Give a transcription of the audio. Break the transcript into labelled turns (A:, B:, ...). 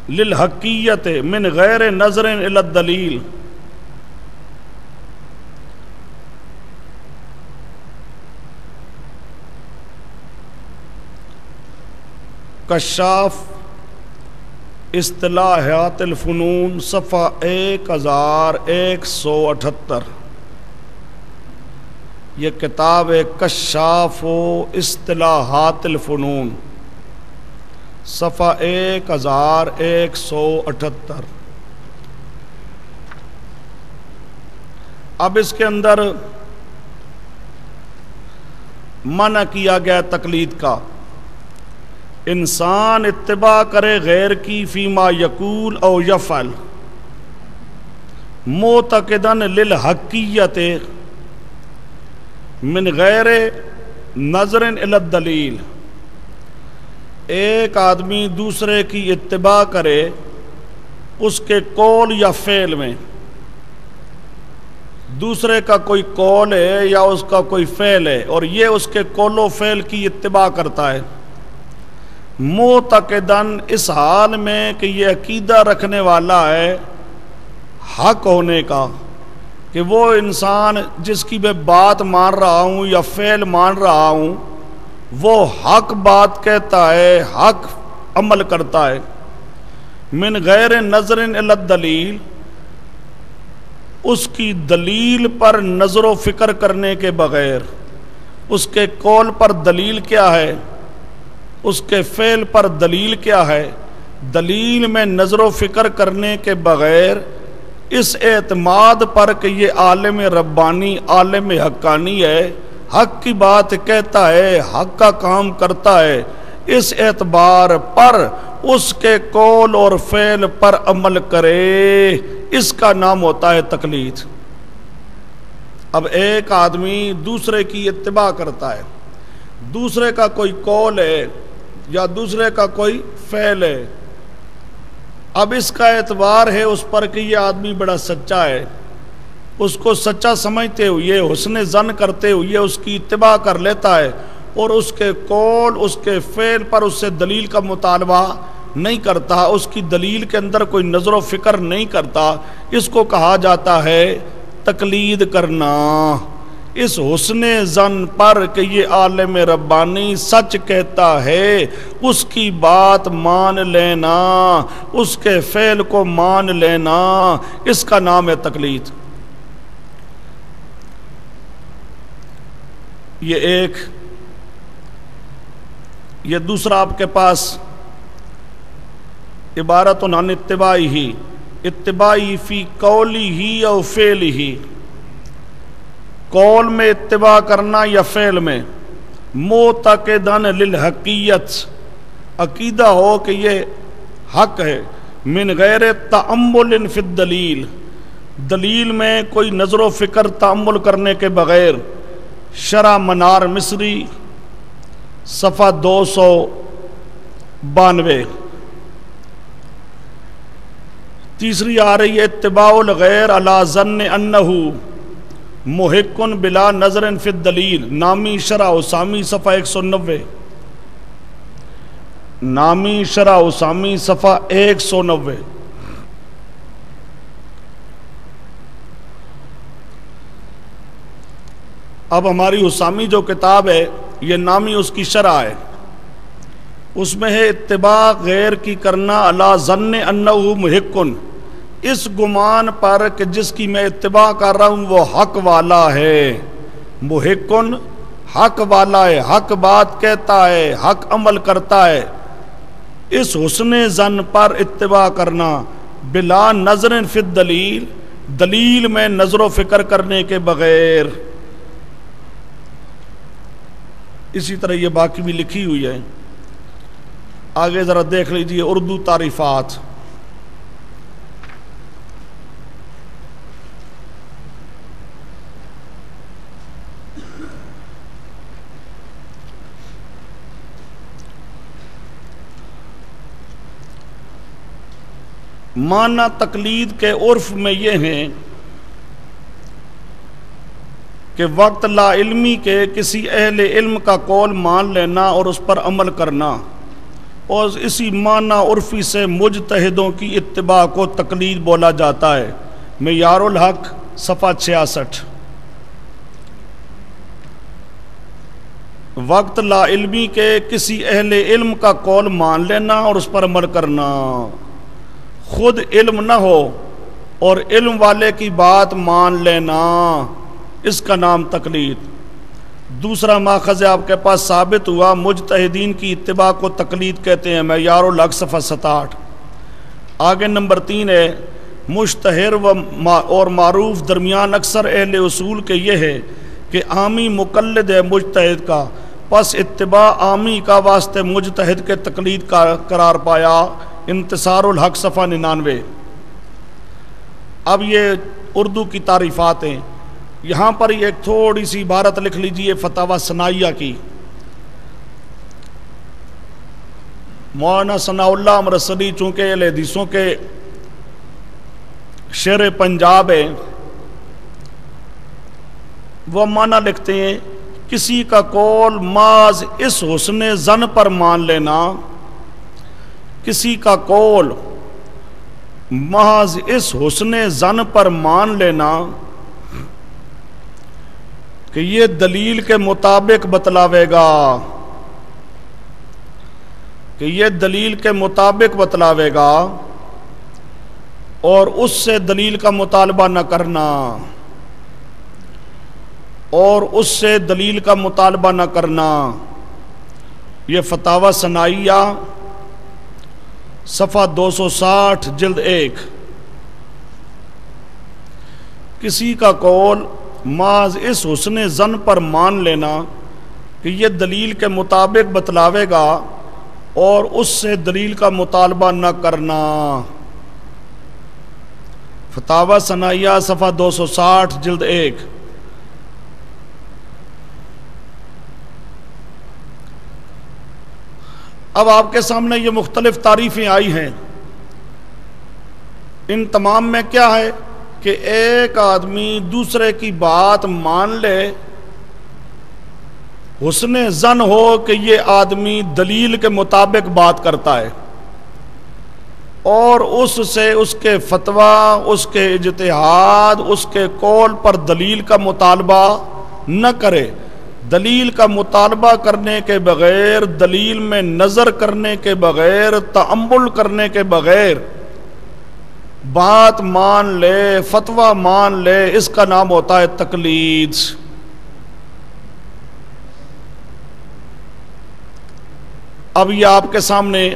A: للحقیت من غیر نظر الی الدلیل۔ کشاف اصطلاحات الفنون صفحہ 1178۔ یہ کتاب ہے کشاف و اصطلاحات الفنون، صفحہ 1178۔ اب اس کے اندر منع کیا گیا تقلید کا، انسان اتباع کرے غیر کی فیما یقول او یفعل معتقداً للحقیت من غیر نظر الی الدلیل۔ ایک آدمی دوسرے کی اتباع کرے اس کے قول یا فعل میں، دوسرے کا کوئی قول ہے یا اس کا کوئی فعل ہے اور یہ اس کے قول و فعل کی اتباع کرتا ہے، معتقداً اس حال میں کہ یہ عقیدہ رکھنے والا ہے حق ہونے کا، کہ وہ انسان جس کی میں بات مان رہا ہوں یا فعل مان رہا ہوں وہ حق بات کہتا ہے، حق عمل کرتا ہے، من غیر نظر الی الدلیل، اس کی دلیل پر نظر و فکر کرنے کے بغیر، اس کے قول پر دلیل کیا ہے، اس کے فعل پر دلیل کیا ہے، دلیل میں نظر و فکر کرنے کے بغیر اس اعتماد پر کہ یہ عالم ربانی عالم حقانی ہے، حق کی بات کہتا ہے، حق کا کام کرتا ہے، اس اعتبار پر اس کے قول اور فعل پر عمل کرے، اس کا نام ہوتا ہے تقلید۔ اب ایک آدمی دوسرے کی اتباع کرتا ہے، دوسرے کا کوئی قول ہے یا دوسرے کا کوئی فعل ہے، اب اس کا اعتبار ہے اس پر کہ یہ آدمی بڑا سچا ہے، اس کو سچا سمجھتے ہوئے حسن ظن کرتے ہوئے اس کی اتباع کر لیتا ہے اور اس کے قول اس کے فعل پر اس سے دلیل کا مطالبہ نہیں کرتا، اس کی دلیل کے اندر کوئی نظر و فکر نہیں کرتا، اس کو کہا جاتا ہے تقلید کرنا، اس حسن ظن پر کہ یہ عالم ربانی سچ کہتا ہے اس کی بات مان لینا، اس کے فعل کو مان لینا، اس کا نام ہے تقلید۔ یہ دوسرا آپ کے پاس عبارت عن اتباعی فی قولی ہی او فعلی ہی، قول میں اتباع کرنا یا فعل میں، معتقداً للحقیت، عقیدہ ہو کہ یہ حق ہے، من غیر تأمل فی الدلیل، دلیل میں کوئی نظر و فکر تأمل کرنے کے بغیر۔ شرح منار مصری صفحہ 292۔ تیسری آ رہی ہے اتباع الغیر علی ظن انہ محق بلا نظر فی الدلیل، نامی شرح اسامی صفحہ 190، نامی شرح اسامی صفحہ 190۔ اب ہماری اسامی جو کتاب ہے یہ نامی اس کی شرح ہے، اس میں ہے اتباع غیر کی کرنا علی ظن انہ محق، اس گمان پر کہ جس کی میں اتباع کر رہا ہوں وہ حق والا ہے، محق حق والا ہے، حق بات کہتا ہے، حق عمل کرتا ہے، اس حسن ظن پر اتباع کرنا، بلا نظر فی الدلیل، دلیل میں نظر و فکر کرنے کے بغیر۔ اسی طرح یہ باقی بھی لکھی ہوئی ہے، آگے ذرا دیکھ لیجئے اردو تعریفات۔ معنی تقلید کے عرف میں یہ ہیں کہ وقت لا علمی کے کسی اہل علم کا قول مان لینا اور اس پر عمل کرنا، اور اسی معنی عرفی سے مجتہدوں کی اتباع کو تقلید بولا جاتا ہے۔ معیار الحق صفحہ 66۔ وقت لا علمی کے کسی اہل علم کا قول مان لینا اور اس پر عمل کرنا، خود علم نہ ہو اور علم والے کی بات مان لینا، اس کا نام تقلید۔ دوسرا ماخذ آپ کے پاس ثابت ہوا، مجتہدین کی اتباع کو تقلید کہتے ہیں، معیار الحق صفحہ 67۔ آگے نمبر 3 ہے، مشتہر اور معروف درمیان اکثر اہل اصول کے یہ ہے کہ عامی مقلد ہے مجتہد کا، پس اتباع عامی کا واسطے مجتہد کے تقلید کا قرار پایا۔ انتصار الحق صفحہ 99۔ اب یہ اردو کی تعریفات ہیں، یہاں پر ایک تھوڑی سی عبارت لکھ لیجئے فتاوی ثنائیہ کی۔ مولانا ثناء اللہ امرصدی چونکہ اہل حدیثوں کے شیر پنجاب ہے، وہ معنی لکھتے ہیں، کسی کا قول محض اس حسن ظن پر مان لینا، کسی کا قول محض اس حسن ظن پر مان لینا کہ یہ دلیل کے مطابق بتلاوے گا، کہ یہ دلیل کے مطابق بتلاوے گا اور اس سے دلیل کا مطالبہ نہ کرنا، اور اس سے دلیل کا مطالبہ نہ کرنا۔ یہ فتاوی ثنائیہ صفحہ 260 جلد 1۔ کسی کا قول محض اس حسن ظن پر مان لینا کہ یہ دلیل کے مطابق بتلاوے گا اور اس سے دلیل کا مطالبہ نہ کرنا۔ فتاوی ثنائیہ صفحہ 260 جلد 1۔ اب آپ کے سامنے یہ مختلف تعریفیں آئی ہیں، ان تمام میں کیا ہے کہ ایک آدمی دوسرے کی بات مان لے، حسن ظن ہو کہ یہ آدمی دلیل کے مطابق بات کرتا ہے، اور اس سے اس کے فتویٰ، اس کے اجتہاد، اس کے قول پر دلیل کا مطالبہ نہ کرے۔ دلیل کا مطالبہ کرنے کے بغیر، دلیل میں نظر کرنے کے بغیر، تأمل کرنے کے بغیر بات مان لے، فتویٰ مان لے، اس کا نام ہوتا ہے تقلید۔ اب یہ آپ کے سامنے